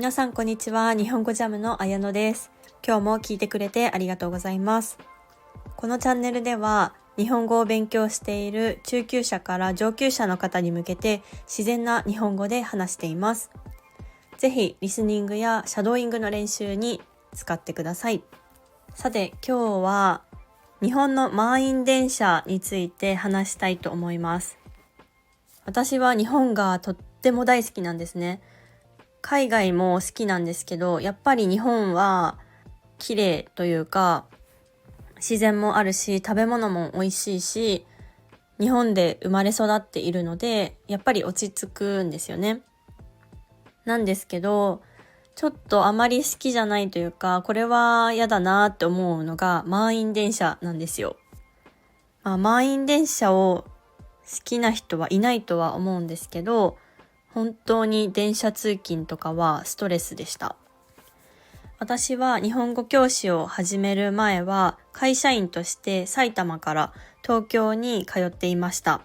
皆さんこんにちは。日本語ジャムの綾乃です。今日も聞いてくれてありがとうございます。このチャンネルでは日本語を勉強している中級者から上級者の方に向けて自然な日本語で話しています。ぜひリスニングやシャドーイングの練習に使ってください。さて今日は日本の満員電車について話したいと思います。私は日本がとっても大好きなんですね。海外も好きなんですけど、やっぱり日本は綺麗というか自然もあるし食べ物も美味しいし、日本で生まれ育っているのでやっぱり落ち着くんですよね。なんですけどちょっとあまり好きじゃないというか、これは嫌だなって思うのが満員電車なんですよ。満員電車を好きな人はいないとは思うんですけど、本当に電車通勤とかはストレスでした。私は日本語教師を始める前は会社員として埼玉から東京に通っていました。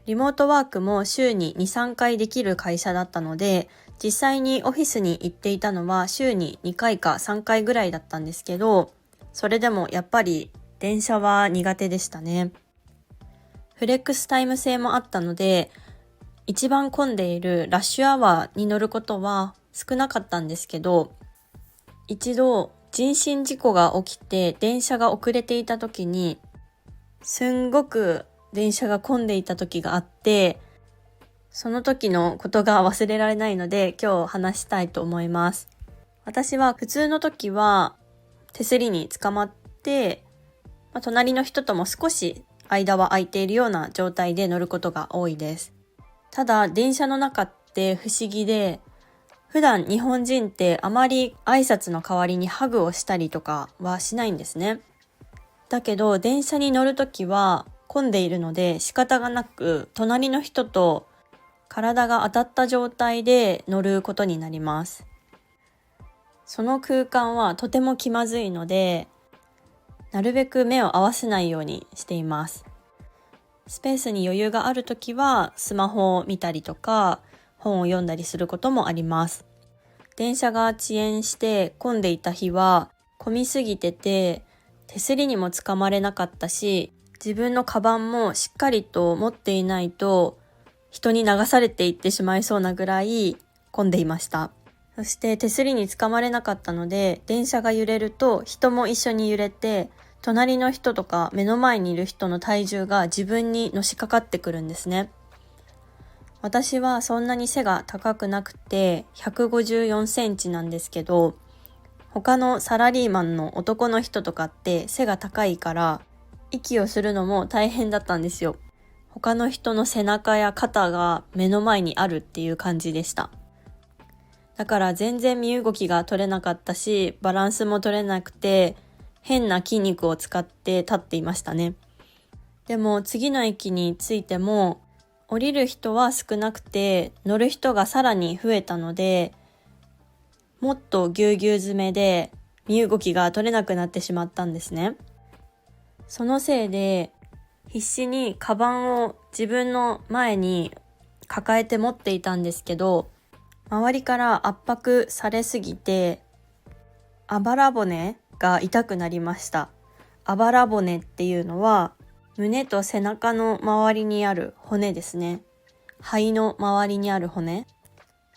リモートワークも週に2、3回できる会社だったので、実際にオフィスに行っていたのは週に2回か3回ぐらいだったんですけど、それでもやっぱり電車は苦手でしたね。フレックスタイム制もあったので、一番混んでいるラッシュアワーに乗ることは少なかったんですけど、一度人身事故が起きて電車が遅れていた時に、すんごく電車が混んでいた時があって、その時のことが忘れられないので今日話したいと思います。私は普通の時は手すりに捕まって、隣の人とも少し間は空いているような状態で乗ることが多いです。ただ電車の中って不思議で、普段日本人ってあまり挨拶の代わりにハグをしたりとかはしないんですね。だけど電車に乗るときは混んでいるので仕方がなく隣の人と体が当たった状態で乗ることになります。その空間はとても気まずいので、なるべく目を合わせないようにしています。スペースに余裕があるときはスマホを見たりとか本を読んだりすることもあります。電車が遅延して混んでいた日は混みすぎてて手すりにもつかまれなかったし、自分のカバンもしっかりと持っていないと人に流されていってしまいそうなぐらい混んでいました。そして手すりにつかまれなかったので、電車が揺れると人も一緒に揺れて、隣の人とか目の前にいる人の体重が自分にのしかかってくるんですね。私はそんなに背が高くなくて154センチなんですけど、他のサラリーマンの男の人とかって背が高いから息をするのも大変だったんですよ。他の人の背中や肩が目の前にあるっていう感じでした。だから全然身動きが取れなかったし、バランスも取れなくて変な筋肉を使って立っていましたね。でも次の駅に着いても降りる人は少なくて乗る人がさらに増えたので、もっとぎゅうぎゅう詰めで身動きが取れなくなってしまったんですね。そのせいで必死にカバンを自分の前に抱えて持っていたんですけど、周りから圧迫されすぎてあばら骨が痛くなりました。あばら骨っていうのは胸と背中の周りにある骨ですね。肺の周りにある骨。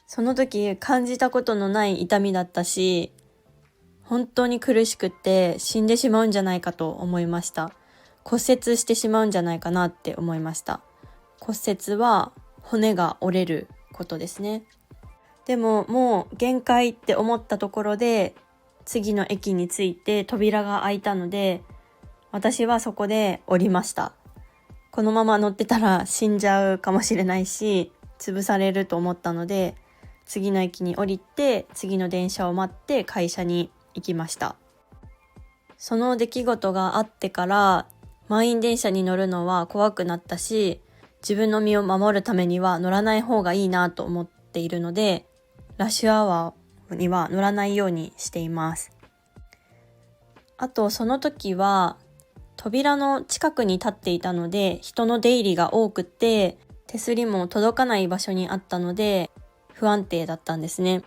その時感じたことのない痛みだったし、本当に苦しくって死んでしまうんじゃないかと思いました。骨折してしまうんじゃないかなって思いました。骨折は骨が折れることですね。でももう限界って思ったところで次の駅に着いて扉が開いたので、私はそこで降りました。このまま乗ってたら死んじゃうかもしれないし、潰されると思ったので、次の駅に降りて次の電車を待って会社に行きました。その出来事があってから満員電車に乗るのは怖くなったし、自分の身を守るためには乗らない方がいいなと思っているので、ラッシュアワーには乗らないようにしています。あとその時は扉の近くに立っていたので人の出入りが多くて、手すりも届かない場所にあったので不安定だったんですね。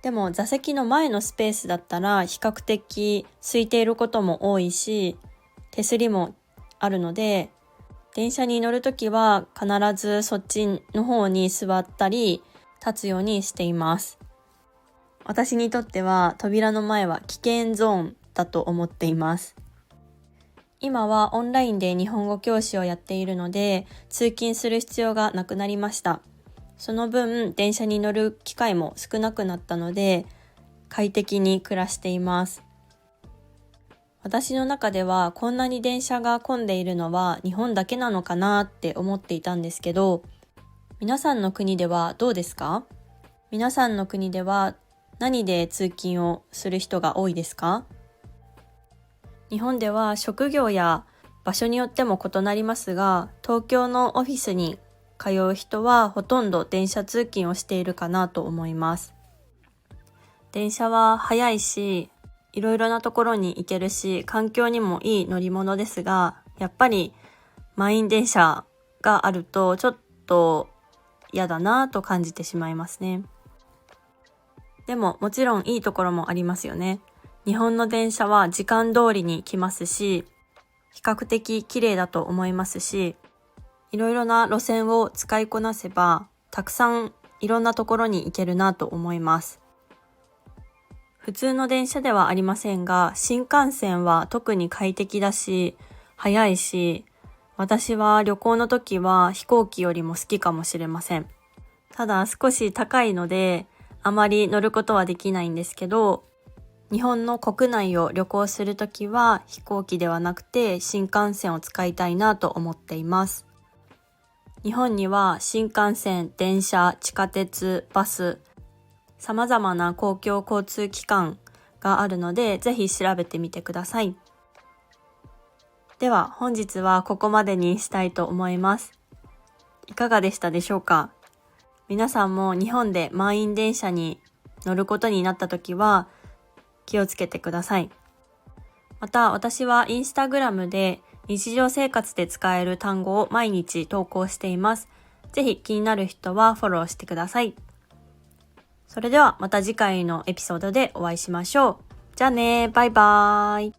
でも座席の前のスペースだったら比較的空いていることも多いし、手すりもあるので、電車に乗るときは必ずそっちの方に座ったり立つようにしています。私にとっては扉の前は危険ゾーンだと思っています。今はオンラインで日本語教師をやっているので、通勤する必要がなくなりました。その分、電車に乗る機会も少なくなったので、快適に暮らしています。私の中ではこんなに電車が混んでいるのは日本だけなのかなって思っていたんですけど、皆さんの国ではどうですか？皆さんの国では何で通勤をする人が多いですか？日本では職業や場所によっても異なりますが、東京のオフィスに通う人はほとんど電車通勤をしているかなと思います。電車は早いし、いろいろなところに行けるし、環境にもいい乗り物ですが、やっぱり満員電車があるとちょっと嫌だなと感じてしまいますね。でももちろんいいところもありますよね。日本の電車は時間通りに来ますし、比較的綺麗だと思いますし、いろいろな路線を使いこなせば、たくさんいろんなところに行けるなと思います。普通の電車ではありませんが、新幹線は特に快適だし、早いし、私は旅行の時は飛行機よりも好きかもしれません。ただ少し高いので、あまり乗ることはできないんですけど、日本の国内を旅行するときは飛行機ではなくて新幹線を使いたいなと思っています。日本には新幹線、電車、地下鉄、バス、様々な公共交通機関があるので、ぜひ調べてみてください。では本日はここまでにしたいと思います。いかがでしたでしょうか？皆さんも日本で満員電車に乗ることになったときは気をつけてください。また私はインスタグラムで日常生活で使える単語を毎日投稿しています。ぜひ気になる人はフォローしてください。それではまた次回のエピソードでお会いしましょう。じゃあね、バイバーイ。